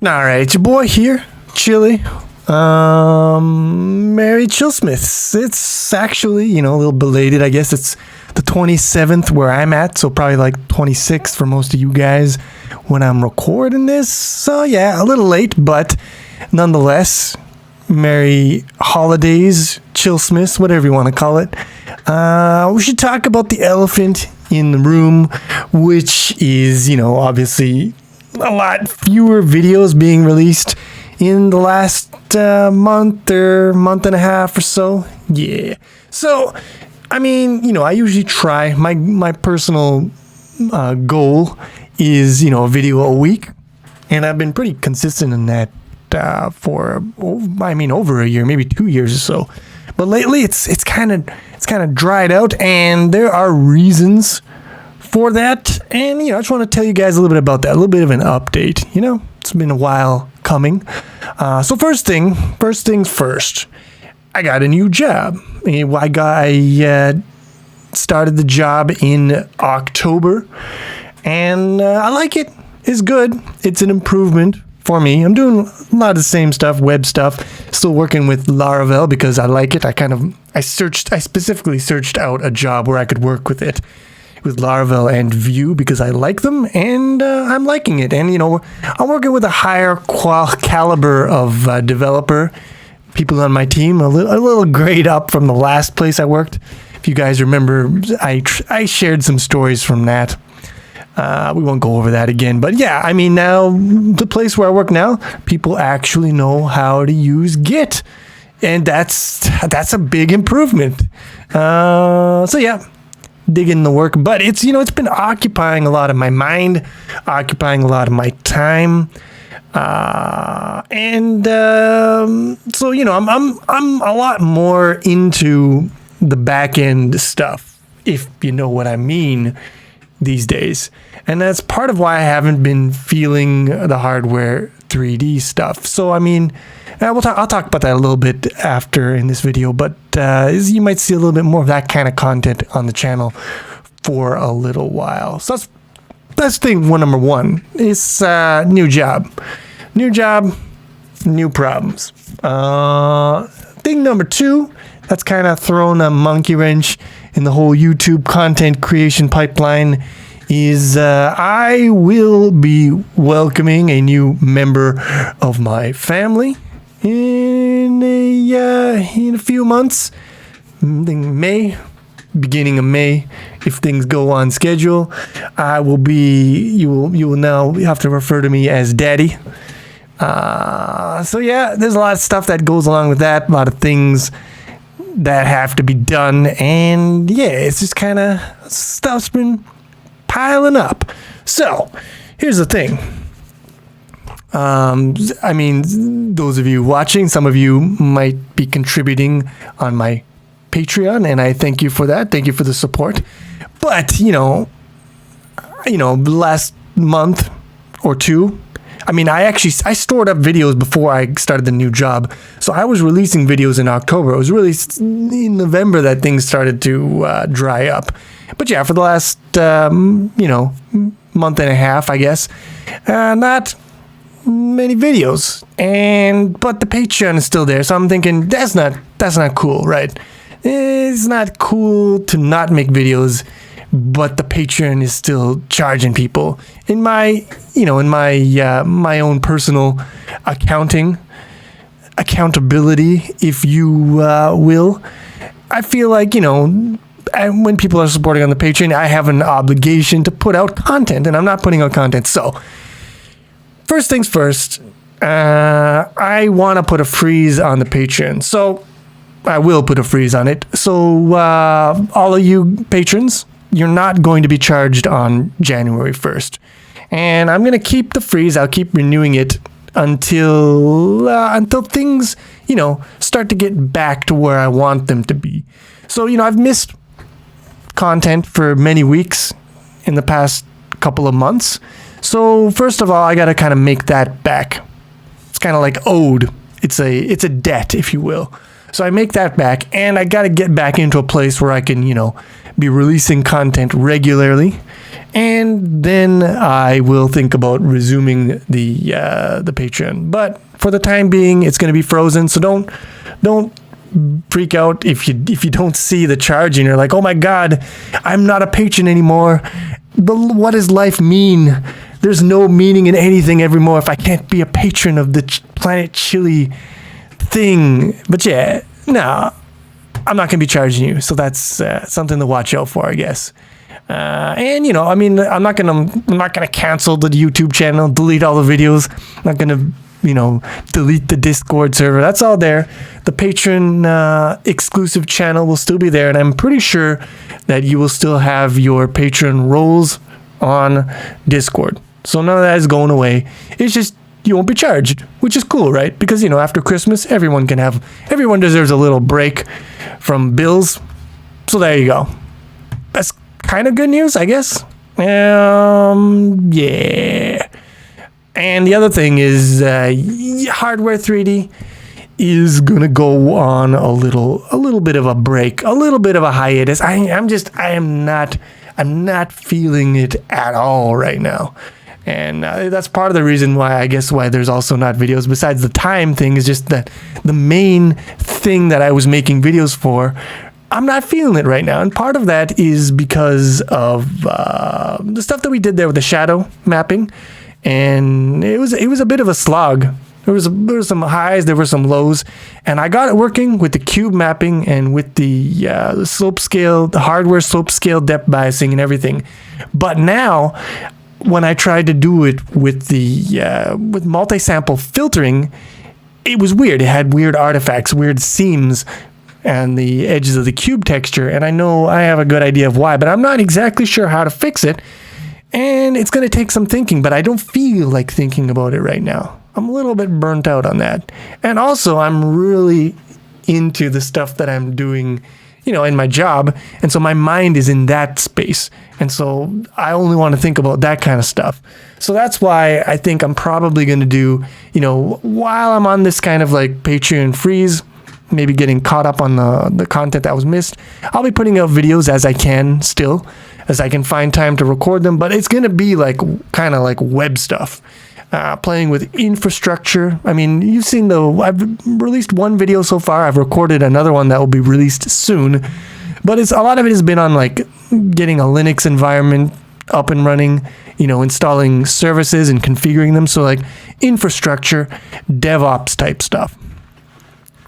All right, it's your boy here, Chili. Mary Chillsmiths. It's actually, a little belated. I guess it's the 27th where I'm at, so probably like 26th for most of you guys when I'm recording this. So yeah, a little late, but nonetheless, Merry Holidays, Chillsmiths, whatever you want to call it. We should talk about the elephant in the room, which is, obviously a lot fewer videos being released in the last month and a half or so. Yeah. So, I usually try. My personal goal is, a video a week. And I've been pretty consistent in that for, over a year, maybe 2 years or so. But lately, it's kind of dried out, and there are reasons for that. And, I just want to tell you guys a little bit about that, a little bit of an update. It's been a while coming. So first things first, I got a new job. I started the job in October, and I like it. It's good. It's an improvement for me. I'm doing a lot of the same stuff, web stuff. Still working with Laravel because I like it. I specifically searched out a job where I could work with it, with Laravel and Vue, because I like them, and I'm liking it. And, I'm working with a higher caliber of developer, people on my team, a little grade up from the last place I worked. If you guys remember, I shared some stories from that. We won't go over that again. But yeah, now the place where I work now, people actually know how to use Git. And that's a big improvement. So yeah, digging the work. But it's, it's been occupying a lot of my mind, occupying a lot of my time. So, I'm a lot more into the back end stuff, if you know what I mean, these days. And that's part of why I haven't been feeling the hardware 3D stuff. So, I'll talk about that a little bit after in this video, but you might see a little bit more of that kind of content on the channel for a little while. So that's thing number one. It's new job. New job, new problems. Thing number two, that's kind of thrown a monkey wrench in the whole YouTube content creation pipeline, is I will be welcoming a new member of my family in a few months. Beginning of May, if things go on schedule. You will now have to refer to me as Daddy. So yeah, there's a lot of stuff that goes along with that, a lot of things that have to be done, and yeah, it's just kind of stuff's been piling up. So here's the thing. Those of you watching, some of you might be contributing on my Patreon, and I thank you for that. Thank you for the support. But last month or two, I stored up videos before I started the new job. So I was releasing videos in October. It was really in November that things started to dry up. But yeah, for the last, month and a half, I guess, not many videos. But the Patreon is still there. So I'm thinking that's not cool, right? It's not cool to not make videos, but the Patreon is still charging people. In my own personal accountability, if you will, I feel like, when people are supporting on the Patreon, I have an obligation to put out content, and I'm not putting out content. So, first things first, I want to put a freeze on the Patreon. So, I will put a freeze on it. So, all of you patrons, you're not going to be charged on January 1st. And I'm going to keep the freeze. I'll keep renewing it until things, start to get back to where I want them to be. So, I've missed content for many weeks in the past couple of months. So, first of all, I got to kind of make that back. It's kind of like owed. It's a debt, if you will. So I make that back, and I got to get back into a place where I can, be releasing content regularly and then I will think about resuming the Patreon. But for the time being, it's going to be frozen. So don't freak out if you don't see the charge and you're like, oh my God, I'm not a patron anymore. What does life mean? There's no meaning in anything anymore if I can't be a patron of the Planet Chili thing. But yeah, no, I'm not going to be charging you. So that's something to watch out for, I guess. And I mean, I'm not gonna cancel the YouTube channel, delete all the videos. I'm not gonna, delete the Discord server. That's all there. The Patreon exclusive channel will still be there, and I'm pretty sure that you will still have your Patreon roles on Discord. So none of that is going away. It's just you won't be charged, which is cool, right? Because after Christmas, everyone deserves a little break from bills. So there you go. That's kind of good news, I guess. Yeah. And the other thing is, Hardware 3D is gonna go on a little bit of a break, a little bit of a hiatus. I'm not feeling it at all right now. And that's part of the reason why there's also not videos. Besides the time thing, is just that the main thing that I was making videos for, I'm not feeling it right now. And part of that is because of the stuff that we did there with the shadow mapping. And it was a bit of a slog. There was some highs, there were some lows, and I got it working with the cube mapping and with the slope scale, the hardware slope scale depth biasing and everything. But now, when I tried to do it with the with multi-sample filtering, it was weird. It had weird artifacts, weird seams, and the edges of the cube texture. And I know I have a good idea of why, but I'm not exactly sure how to fix it. And it's going to take some thinking, but I don't feel like thinking about it right now. I'm a little bit burnt out on that. And also, I'm really into the stuff that I'm doing, in my job. And so my mind is in that space. And so I only want to think about that kind of stuff. So that's why I think I'm probably going to do, while I'm on this kind of like Patreon freeze, maybe getting caught up on the content that was missed, I'll be putting out videos as I can still, as I can find time to record them. But it's going to be kind of like web stuff. Playing with infrastructure. I mean, you've seen I've released one video so far. I've recorded another one that will be released soon. But a lot of it has been on getting a Linux environment up and running, installing services and configuring them. So infrastructure, DevOps type stuff.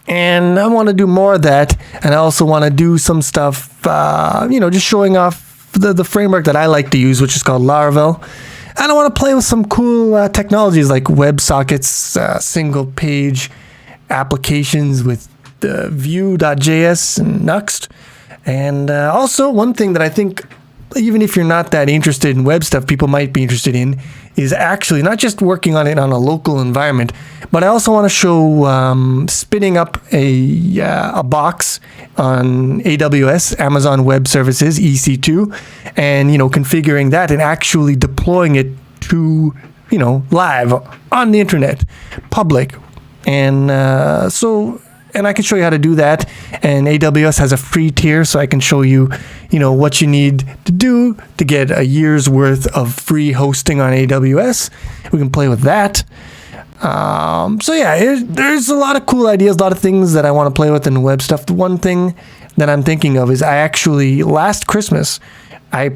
And I want to do more of that. And I also want to do some stuff, just showing off the framework that I like to use, which is called Laravel. And I want to play with some cool technologies like WebSockets, single page applications with Vue.js and Nuxt. And also one thing that I think, even if you're not that interested in web stuff, people might be interested in, is actually not just working on it on a local environment, but I also want to show spinning up a box on AWS, Amazon Web Services, EC2, and, configuring that and actually deploying it to, live on the internet, public. And and I can show you how to do that. And AWS has a free tier, so I can show you, what you need to do to get a year's worth of free hosting on AWS. We can play with that. So yeah, there's a lot of cool ideas, a lot of things that I want to play with in the web stuff. The one thing that I'm thinking of is I actually, last Christmas, my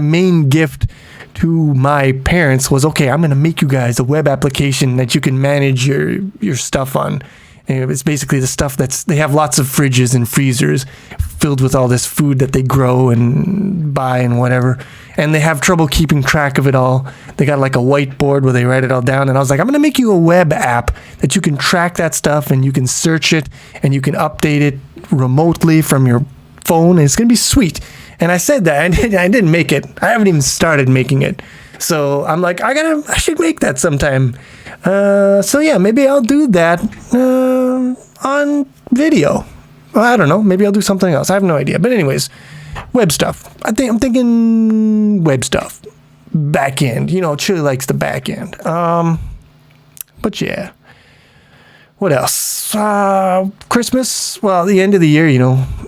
main gift to my parents was, okay, I'm going to make you guys a web application that you can manage your stuff on. And it's basically the stuff they have lots of fridges and freezers filled with all this food that they grow and buy and whatever. And they have trouble keeping track of it all. They got a whiteboard where they write it all down. And I was like, I'm going to make you a web app that you can track that stuff and you can search it and you can update it remotely from your phone. And it's going to be sweet. And I said that, and I didn't make it. I haven't even started making it. So I'm like, I should make that sometime. So yeah, maybe I'll do that on video. Well, I don't know. Maybe I'll do something else. I have no idea. But anyways, web stuff. I'm thinking web stuff. Back end. Chili likes the back end. But yeah. What else? Christmas. Well, the end of the year,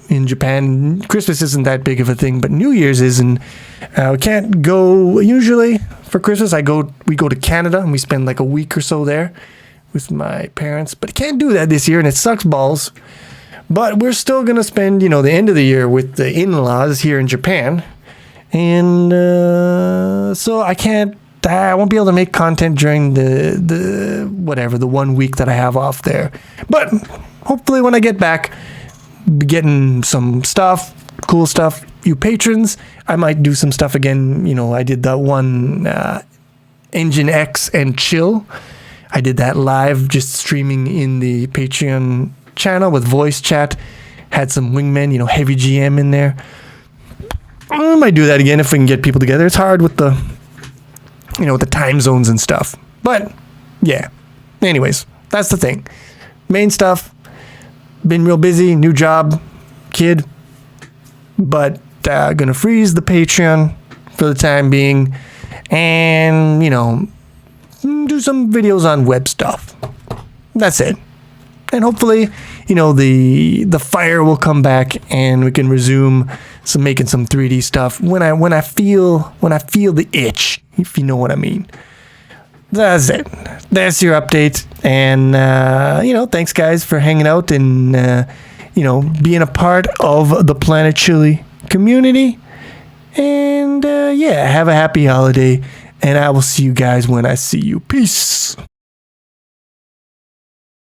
in Japan, Christmas isn't that big of a thing, but New Year's is, and we can't go usually for Christmas. We go to Canada and we spend like a week or so there with my parents, but I can't do that this year, and it sucks balls. But we're still gonna spend, the end of the year with the in-laws here in Japan, and so I won't be able to make content during the 1 week that I have off there. But hopefully when I get back, be getting some stuff, cool stuff. You patrons, I might do some stuff again. I did that one Engine X and Chill. I did that live, just streaming in the Patreon channel with voice chat. Had some wingmen, heavy GM in there. I might do that again if we can get people together. It's hard with the time zones and stuff. But, yeah. Anyways, that's the thing. Main stuff. Been real busy. New job. Kid. But, gonna freeze the Patreon for the time being. And, do some videos on web stuff. That's it. And hopefully, the fire will come back and we can resume making some 3D stuff when I feel the itch, if you know what I mean. That's it. That's your update. And thanks guys for hanging out and being a part of the Planet Chili community. And have a happy holiday. And I will see you guys when I see you. Peace.